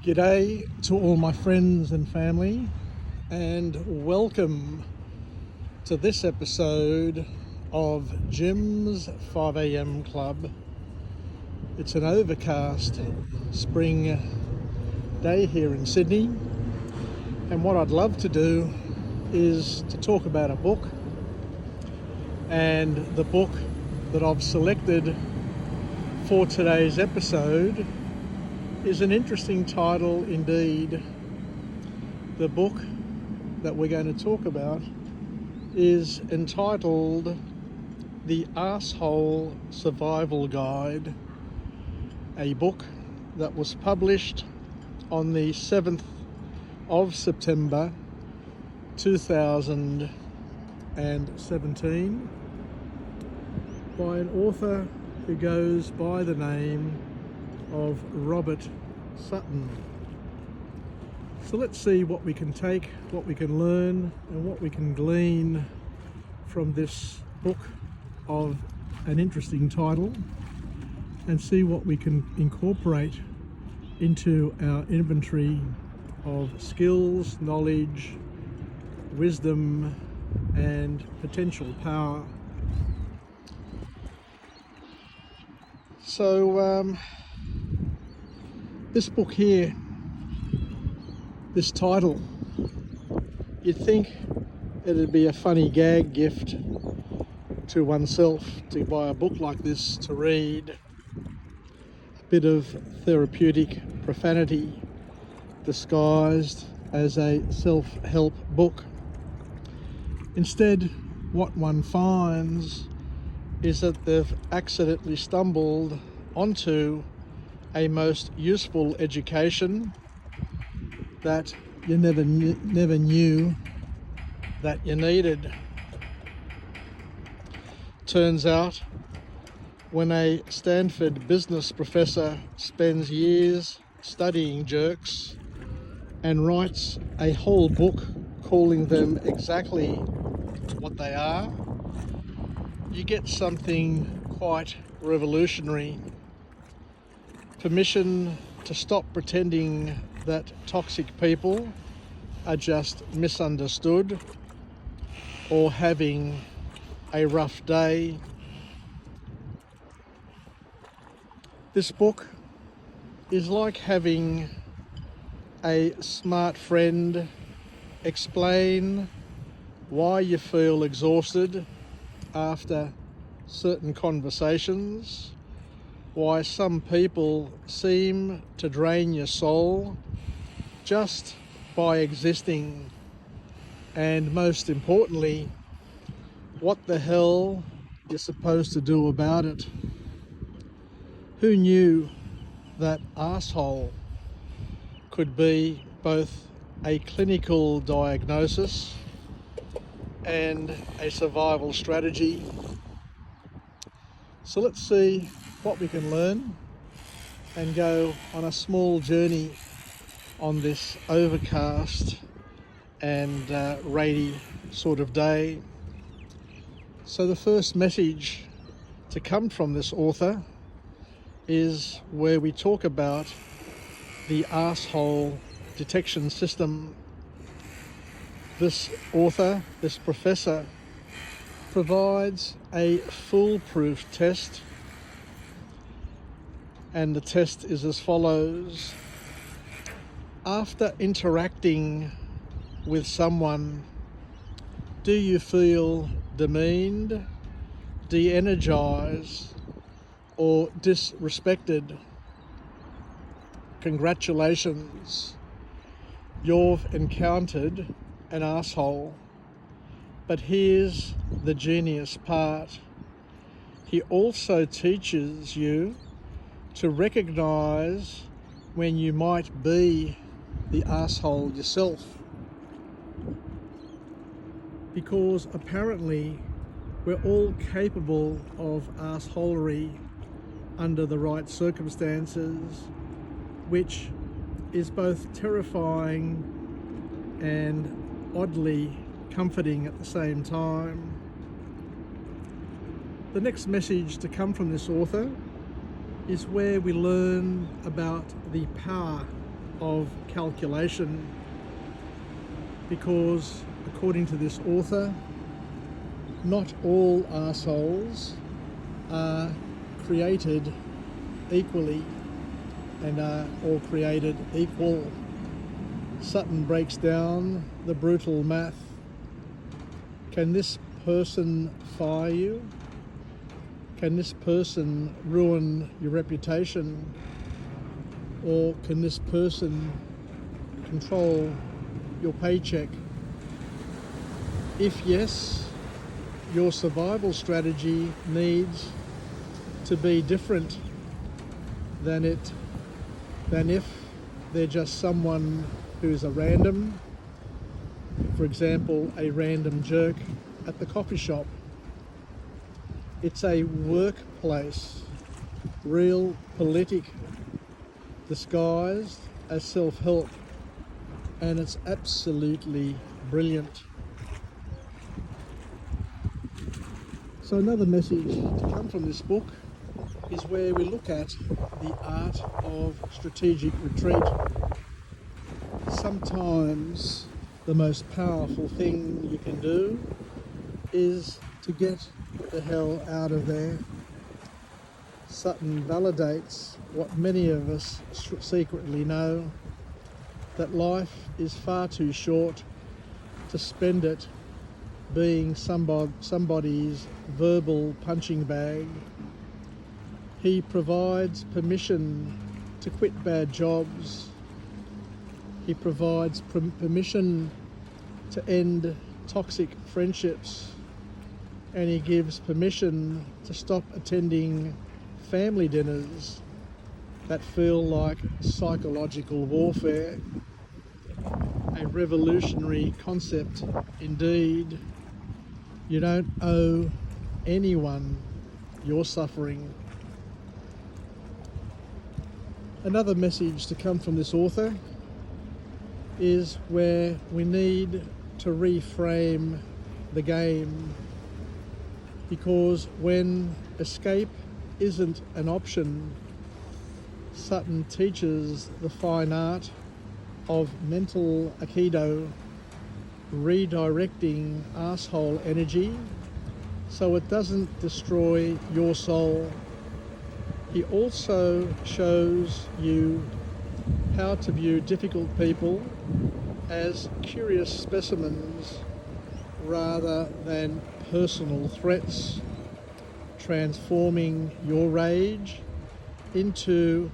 G'day to all my friends and family, and welcome to this episode of Jim's 5am Club. It's an overcast spring day here in Sydney, and what I'd love to do is to talk about a book. And the book that I've selected for today's episode is an interesting title indeed. The book that we're going to talk about is entitled The Arsehole Survival Guide, a book that was published on the 7th of September 2017 by an author who goes by the name of Robert Sutton. So let's see what we can take, what we can learn, and what we can glean from this book of an interesting title, and see what we can incorporate into our inventory of skills, knowledge, wisdom, and potential power. So this book here, this title, you'd think it'd be a funny gag gift to oneself to buy a book like this to read. A bit of therapeutic profanity disguised as a self-help book. Instead, what one finds is that they've accidentally stumbled onto a most useful education that you never knew that you needed. Turns out, when a Stanford business professor spends years studying jerks and writes a whole book calling them exactly what they are, you get something quite revolutionary. Permission to stop pretending that toxic people are just misunderstood or having a rough day. This book is like having a smart friend explain why you feel exhausted after certain conversations, why some people seem to drain your soul just by existing, and most importantly, what the hell you're supposed to do about it. Who knew that arsehole could be both a clinical diagnosis and a survival strategy? So let's see what we can learn and go on a small journey on this overcast and rainy sort of day. So the first message to come from this author is where we talk about the arsehole detection system. This author, this professor, provides a foolproof test, and the test is as follows. After interacting with someone, do you feel demeaned, de-energized, or disrespected? Congratulations, you've encountered an arsehole. But here's the genius part. He also teaches you to recognize when you might be the arsehole yourself. Because apparently we're all capable of arseholery under the right circumstances, which is both terrifying and oddly comforting at the same time. The next message to come from this author is where we learn about the power of calculation, because according to this author, not all arseholes are created equally and are all created equal. Sutton breaks down the brutal math. Can this person fire you? Can this person ruin your reputation? Or can this person control your paycheck? If yes, your survival strategy needs to be different than if they're just someone who's a random, for example, a random jerk at the coffee shop. It's a workplace, real politic, disguised as self-help, and it's absolutely brilliant. So another message to come from this book is where we look at the art of strategic retreat. Sometimes the most powerful thing you can do is to get the hell out of there. Sutton validates what many of us secretly know, that life is far too short to spend it being somebody's verbal punching bag. He provides permission to quit bad jobs. He provides permission to end toxic friendships, and he gives permission to stop attending family dinners that feel like psychological warfare. A revolutionary concept indeed. You don't owe anyone your suffering. Another message to come from this author is where we need to reframe the game, because when escape isn't an option, Sutton teaches the fine art of mental aikido, redirecting asshole energy so it doesn't destroy your soul. He also shows you how to view difficult people as curious specimens rather than personal threats, transforming your rage into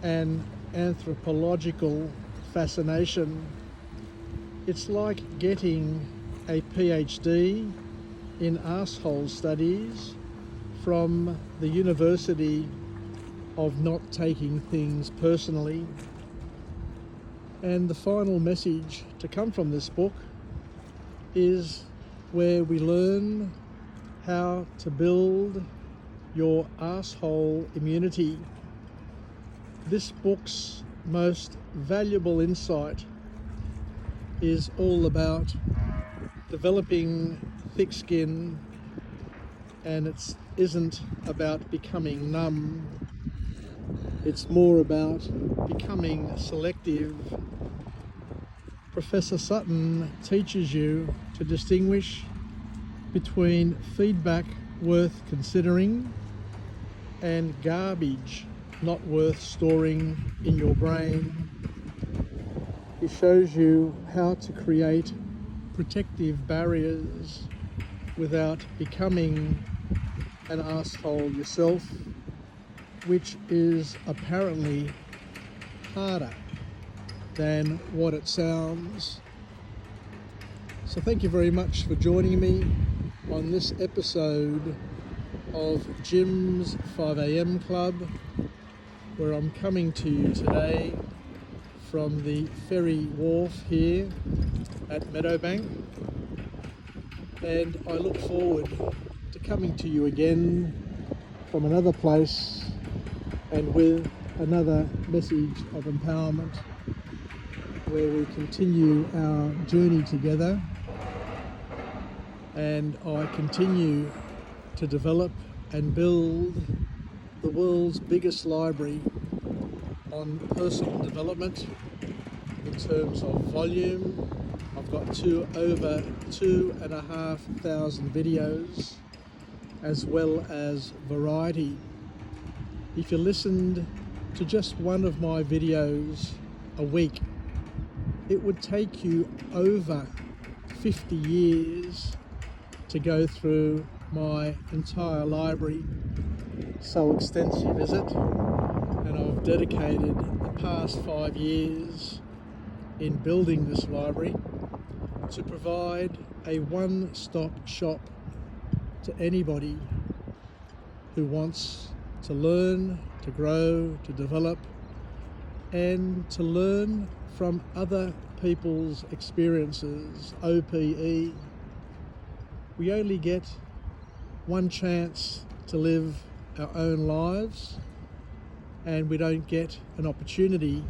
an anthropological fascination. It's like getting a PhD in asshole studies from the University of Not Taking Things Personally. And the final message to come from this book is where we learn how to build your asshole immunity. This book's most valuable insight is all about developing thick skin, and it isn't about becoming numb. It's more about becoming selective. Professor Sutton teaches you to distinguish between feedback worth considering and garbage not worth storing in your brain. He shows you how to create protective barriers without becoming an asshole yourself, which is apparently harder than what it sounds. So thank you very much for joining me on this episode of Jim's 5am Club, where I'm coming to you today from the ferry wharf here at Meadowbank, and I look forward to coming to you again from another place and with another message of empowerment, where we continue our journey together and I continue to develop and build the world's biggest library on personal development in terms of volume. I've got over 2,500 videos, as well as variety. If you listened to just one of my videos a week, it would take you over 50 years to go through my entire library. So extensive is it, and I've dedicated the past 5 years in building this library to provide a one-stop shop to anybody who wants to learn, to grow, to develop, and to learn from other people's experiences. OPE. We only get one chance to live our own lives, and we don't get an opportunity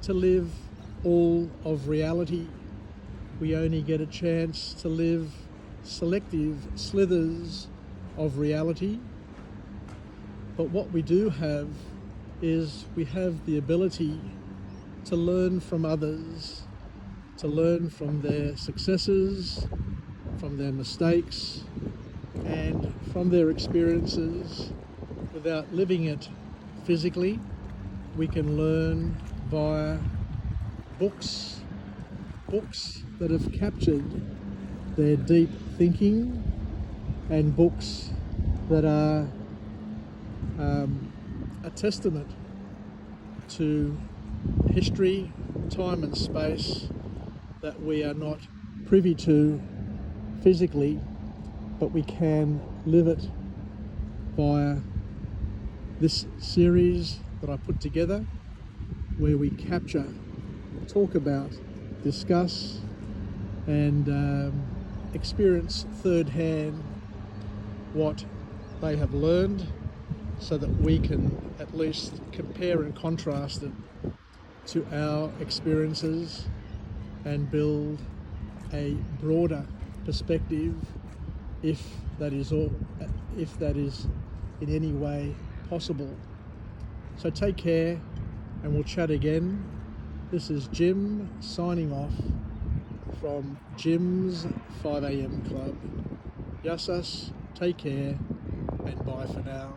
to live all of reality. We only get a chance to live selective slithers of reality. But what we do have is we have the ability to learn from others, to learn from their successes, from their mistakes, and from their experiences without living it physically. We can learn via books that have captured their deep thinking, and books that are a testament to history, time and space that we are not privy to physically, but we can live it via this series that I put together, where we capture, talk about, discuss, and experience third hand what they have learned, so that we can at least compare and contrast it to our experiences and build a broader perspective, if that is in any way possible. So take care, and we'll chat again. This is Jim signing off from Jim's 5 a.m. Club. Yassas, take care, and bye for now.